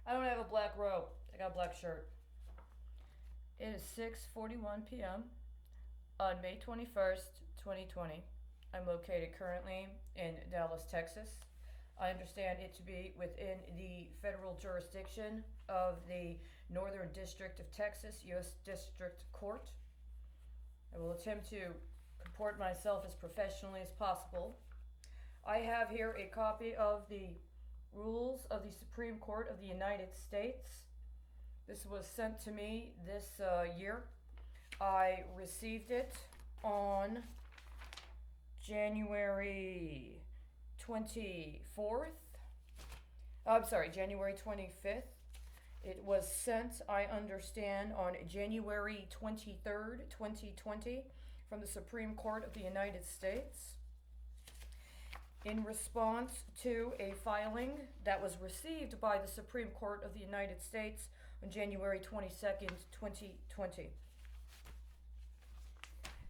I don't have a black robe. I got a black shirt. It is 6:41 p.m. on May 21st, 2020. I'm located currently in Dallas, Texas. I understand it to be within the federal jurisdiction of the Northern District of Texas, U.S. District Court. I will attempt to comport myself as professionally as possible. I have here a copy of the rules of the Supreme Court of the United States. This was sent to me this year. I received it on January 24th. I'm sorry, January 25th. It was sent, I understand, on January 23rd, 2020, from the Supreme Court of the United States in response to a filing that was received by the Supreme Court of the United States on January 22nd, 2020.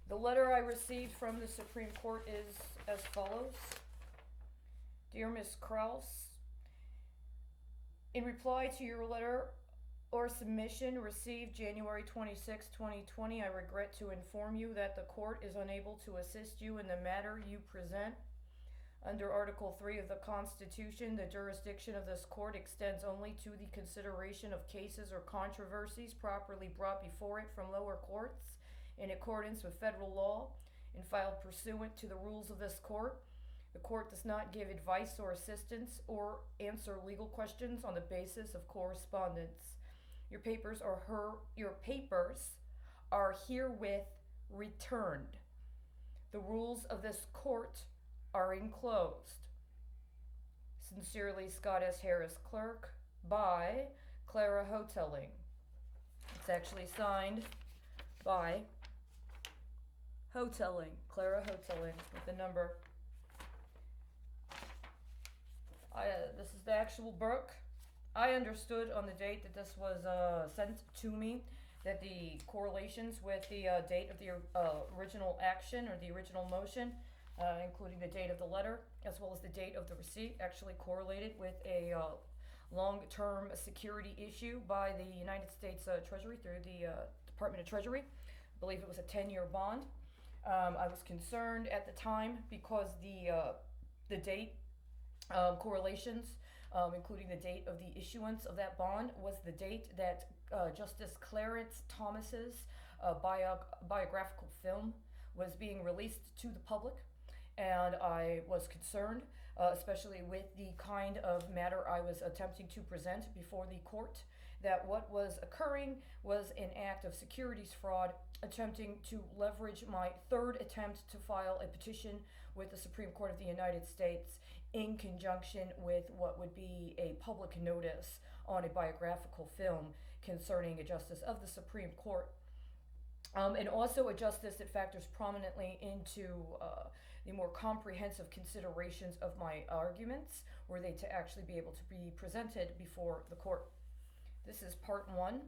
The letter I received from the Supreme Court is as follows. Dear Ms. Krause, in reply to your letter or submission received January 26, 2020, I regret to inform you that the court is unable to assist you in the matter you present. Under Article 3 of the Constitution, the jurisdiction of this court extends only to the consideration of cases or controversies properly brought before it from lower courts in accordance with federal law and filed pursuant to the rules of this court. The court does not give advice or assistance or answer legal questions on the basis of correspondence. Your papers are herewith returned. The rules of this court are enclosed. Sincerely, Scott S. Harris, Clerk, by Clara Hoteling. It's actually signed by Hoteling, Clara Hoteling, with the number. This is the actual book. I understood on the date that this was sent to me that the correlations with the date of the original action or the original motion, including the date of the letter, as well as the date of the receipt, actually correlated with a long-term security issue by the United States Treasury through the Department of Treasury. I believe it was a 10-year bond. I was concerned at the time because the date correlations, including the date of the issuance of that bond, was the date that Justice Clarence Thomas's biographical film was being released to the public. And I was concerned, especially with the kind of matter I was attempting to present before the court, that what was occurring was an act of securities fraud, attempting to leverage my third attempt to file a petition with the Supreme Court of the United States in conjunction with what would be a public notice on a biographical film concerning a justice of the Supreme Court. And also a justice that factors prominently into the more comprehensive considerations of my arguments, were they to actually be able to be presented before the court. This is part one